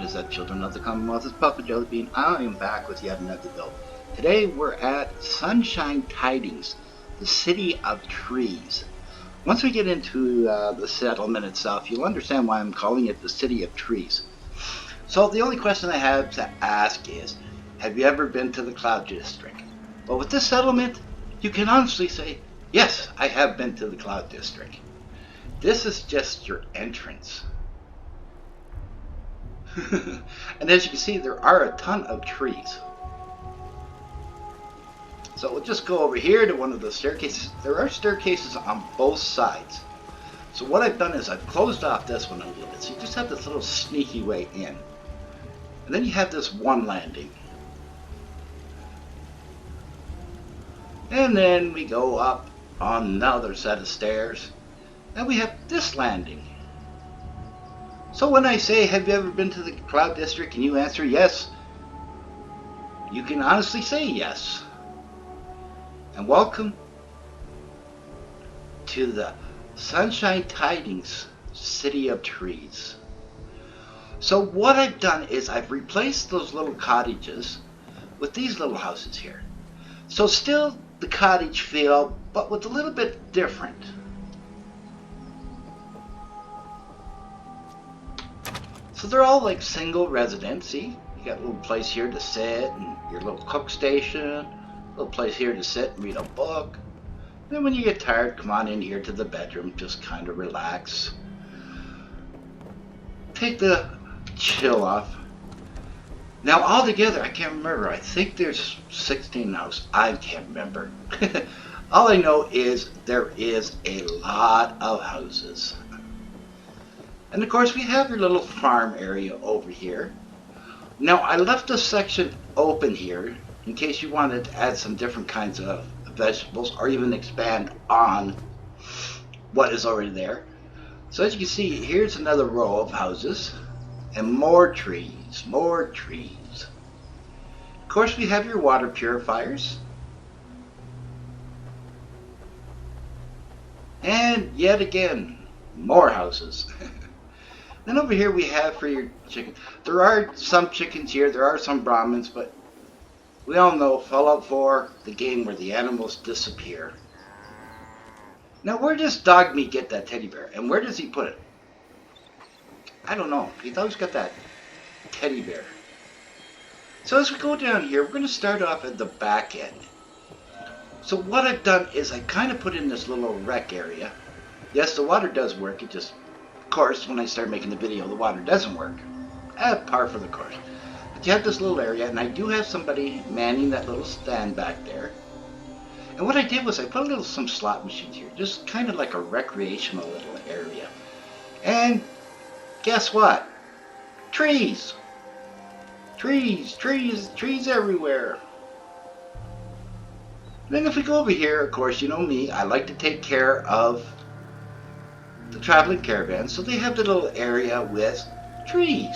is that children of the Commonwealth? It's Papa Jellybean. I am back with yet another build. Today we're at Sunshine Tidings, the City of Trees. Once we get into the settlement itself, you'll understand why I'm calling it the City of Trees. So the only question I have to ask is, have you ever been to the Cloud District? Well, with this settlement, you can honestly say, yes, I have been to the Cloud District. This is just your entrance. And as you can see, there are a ton of trees. So we'll just go over here to one of the staircases. There are staircases on both sides. So what I've done is I've closed off this one a little bit. So you just have this little sneaky way in. And then you have this one landing. And then we go up on another set of stairs. And we have this landing. So when I say, have you ever been to the Cloud District, and you answer yes, you can honestly say yes. And welcome to the Sunshine Tidings City of Trees. So what I've done is I've replaced those little cottages with these little houses here. So still the cottage feel, but with a little bit different. So they're all like single residents. See, you got a little place here to sit and your little cook station, a little place here to sit and read a book. Then when you get tired, come on in here to the bedroom, just kind of relax. Take the chill off. Now all together, I can't remember, I think there's 16 houses. I can't remember. All I know is there is a lot of houses. And of course we have your little farm area over here. Now I left a section open here in case you wanted to add some different kinds of vegetables or even expand on what is already there. So as you can see, here's another row of houses and more trees, more trees. Of course we have your water purifiers. And yet again, more houses. Then over here we have for your chicken. There are some chickens here, there are some Brahmins, but we all know Fallout 4, the game where the animals disappear. Now where does Dog Meat get that teddy bear? And where does he put it? I don't know. He's always got that teddy bear. So as we go down here, we're going to start off at the back end. So what I've done is I kind of put in this little rec area. Yes, the water does work, it just... Of course, when I start making the video, the water doesn't work. Par for the course. But you have this little area, and I do have somebody manning that little stand back there. And what I did was I put some slot machines here, just kind of like a recreational little area. And guess what? Trees! Trees, trees, trees everywhere. Then if we go over here, of course, you know me, I like to take care of the traveling caravan, so they have the little area with trees.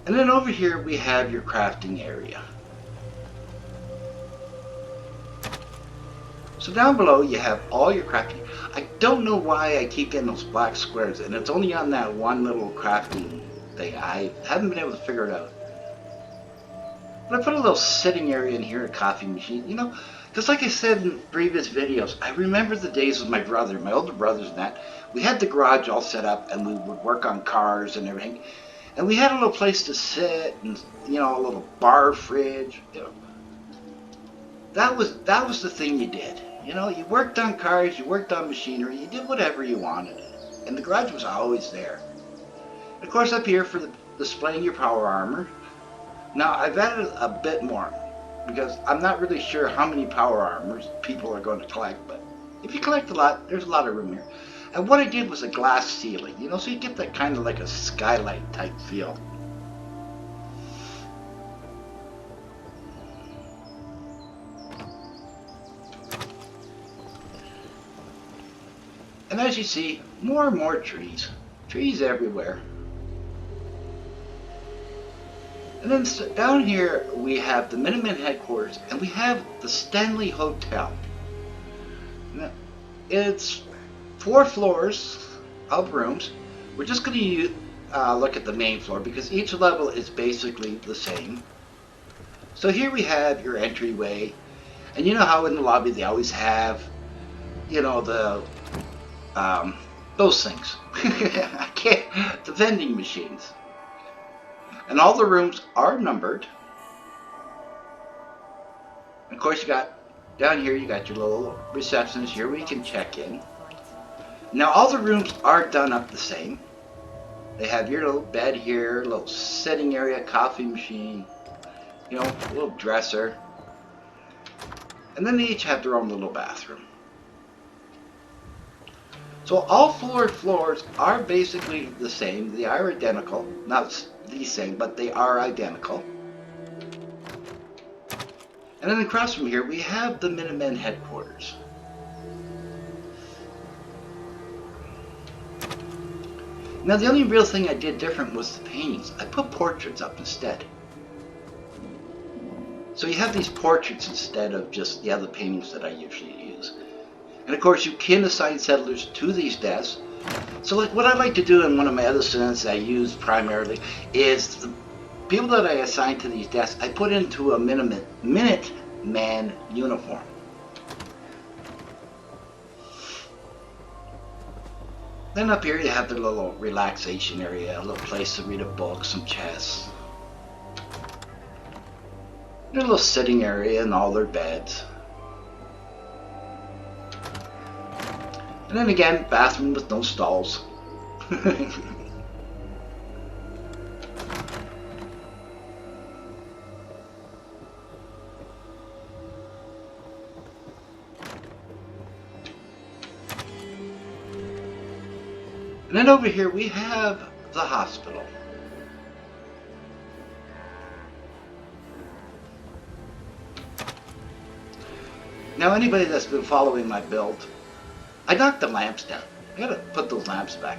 And then over here we have your crafting area. So down below you have all your crafting. I don't know why I keep getting those black squares, and it's only on that one little crafting thing. I haven't been able to figure it out. But I put a little sitting area in here, a coffee machine, you know, because like I said in previous videos, I remember the days with my brother, my older brothers and that. We had the garage all set up and we would work on cars and everything. And we had a little place to sit and, you know, a little bar fridge, you know. That was the thing you did. You know, you worked on cars, you worked on machinery, you did whatever you wanted. And the garage was always there. Of course up here for displaying your power armor. Now I've added a bit more because I'm not really sure how many power armors people are going to collect, but if you collect a lot, there's a lot of room here. And what I did was a glass ceiling, you know, so you get that kind of like a skylight type feel. And as you see, more and more trees. Trees everywhere. And then down here we have the Minutemen headquarters, and we have the Stanley Hotel. Now, it's 4 floors, of rooms. We're just going to look at the main floor because each level is basically the same. So here we have your entryway, and you know how in the lobby they always have, you know, the those things. I can't. The vending machines, and all the rooms are numbered. And of course, you got down here. You got your little receptionist here where you can check in. Now all the rooms are done up the same. They have your little bed here, little sitting area, coffee machine, you know, a little dresser. And then they each have their own little bathroom. So all 4 floors are basically the same. They are identical. Not the same, but they are identical. And then across from here, we have the Minutemen headquarters. Now the only real thing I did different was the paintings. I put portraits up instead. So you have these portraits instead of just the other paintings that I usually use. And of course you can assign settlers to these desks. So like what I like to do in one of my other scenes I use primarily is the people that I assign to these desks I put into a Minuteman uniform. Then up here you have the little relaxation area, a little place to read a book, some chess. Their little sitting area and all their beds. And then again, bathroom with no stalls. And then over here we have the hospital. Now anybody that's been following my build, I knocked the lamps down. I gotta put those lamps back.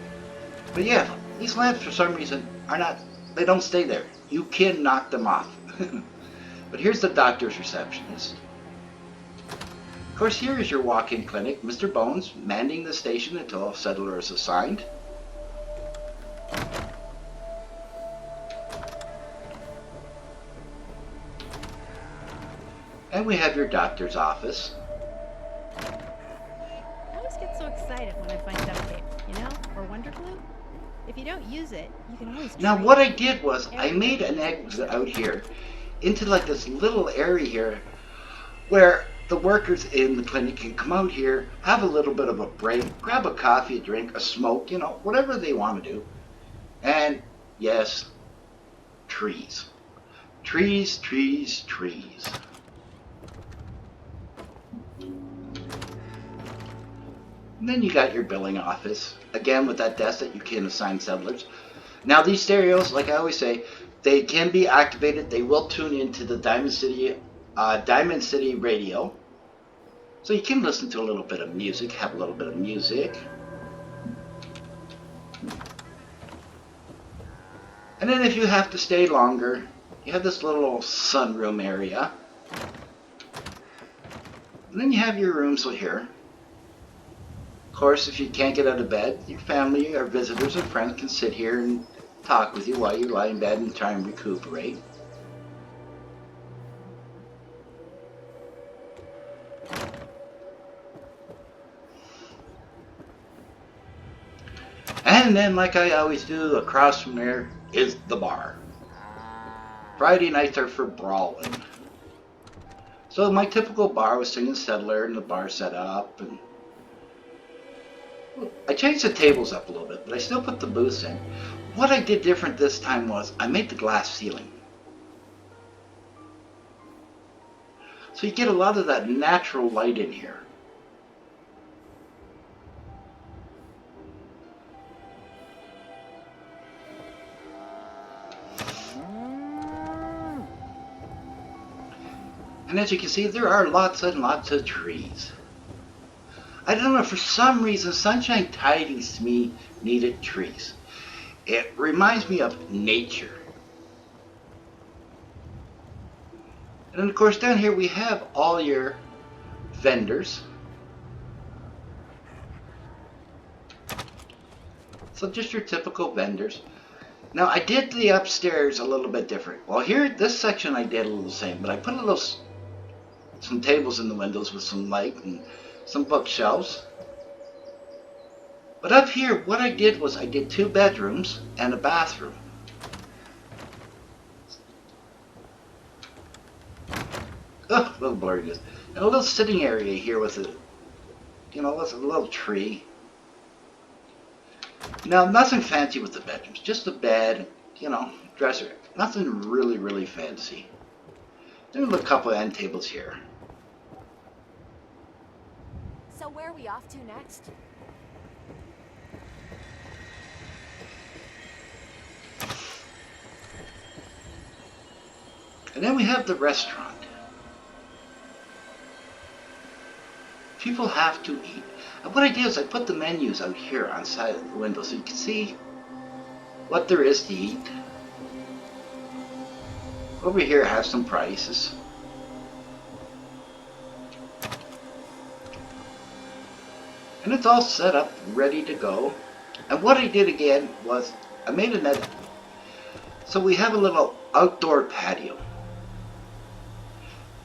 But yeah, these lamps for some reason are not, they don't stay there. You can knock them off. But here's the doctor's receptionist. Of course here is your walk-in clinic, Mr. Bones, manning the station until a settler is assigned. And we have your doctor's office. I always get so excited when I find duct tape, you know, or Wonder Glue. If you don't use it, you can always Now trade what I it. did was I made an exit out here into like this little area here where the workers in the clinic can come out here, have a little bit of a break, grab a coffee, a drink, a smoke, you know, whatever they want to do. And yes, trees. Trees, trees, trees. And then you got your billing office, again with that desk that you can assign settlers. Now these stereos, like I always say, they can be activated. They will tune into the Diamond City radio. So you can listen to a little bit of music, have a little bit of music. And then if you have to stay longer, you have this little sunroom area. And then you have your rooms here. Of course, if you can't get out of bed, your family or visitors or friends can sit here and talk with you while you lie in bed and try and recuperate. And then, like I always do, across from there is the bar. Friday nights are for brawling. So my typical bar was Singing Settler and the bar set up, and I changed the tables up a little bit, but I still put the booths in. What I did different this time was I made the glass ceiling. So you get a lot of that natural light in here. And as you can see, there are lots and lots of trees. I don't know, for some reason, Sunshine Tidings to me needed trees. It reminds me of nature. And then of course down here we have all your vendors. So just your typical vendors. Now I did the upstairs a little bit different. Well, here this section I did a little the same, but I put a little some tables in the windows with some light and some bookshelves. But up here, what I did was I did 2 bedrooms and a bathroom. Oh, a little blurry this. And a little sitting area here with a, with a little tree. Now, nothing fancy with the bedrooms, just a bed, dresser. Nothing really, really fancy. There's a couple of end tables here. So where are we off to next? And then we have the restaurant. People have to eat. And what I did is I put the menus out here on the side of the window so you can see what there is to eat. Over here I have some prices. And it's all set up, ready to go. And what I did again was I made an edit. So we have a little outdoor patio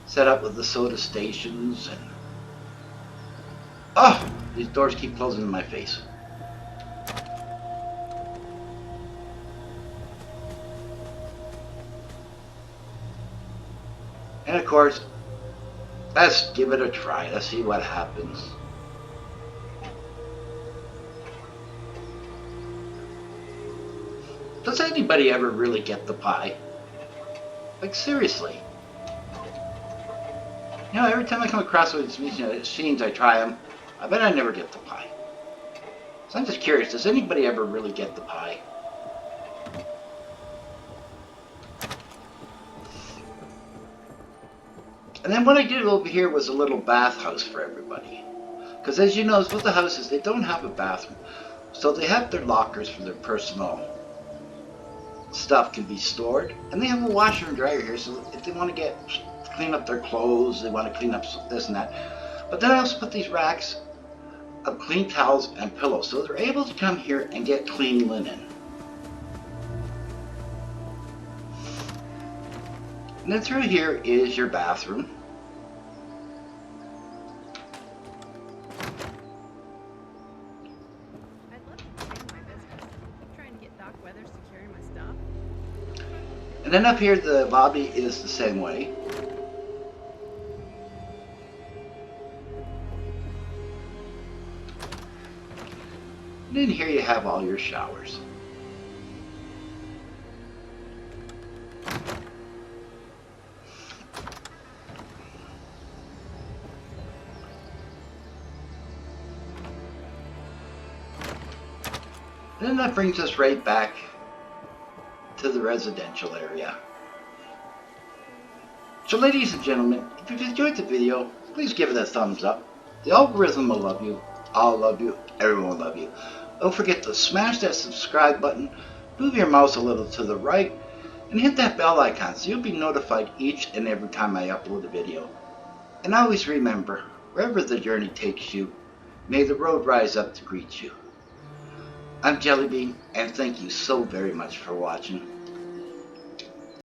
set up with the soda stations and oh, these doors keep closing in my face. And of course, let's give it a try. Let's see what happens. Does anybody ever really get the pie? Like, seriously. Every time I come across one of these machines, I try them. I bet I never get the pie. So I'm just curious, does anybody ever really get the pie? And then what I did over here was a little bathhouse for everybody. Because as you know, with the houses, they don't have a bathroom. So they have their lockers for their personal stuff can be stored. And they have a washer and dryer here, so if they want to clean up their clothes, they want to clean up this and that. But then I also put these racks of clean towels and pillows, so they're able to come here and get clean linen. And then through here is your bathroom. I'd love to expand my business. I'm trying to get Doc Weathers to carry my stuff. And then up here the lobby is the same way. And then here you have all your showers. And then that brings us right back to the residential area. So ladies and gentlemen, if you've enjoyed the video, please give it a thumbs up. The algorithm will love you. I'll love you. Everyone will love you. Don't forget to smash that subscribe button, move your mouse a little to the right, and hit that bell icon so you'll be notified each and every time I upload a video. And always remember, wherever the journey takes you, may the road rise up to greet you. I'm Jellybean, and thank you so very much for watching.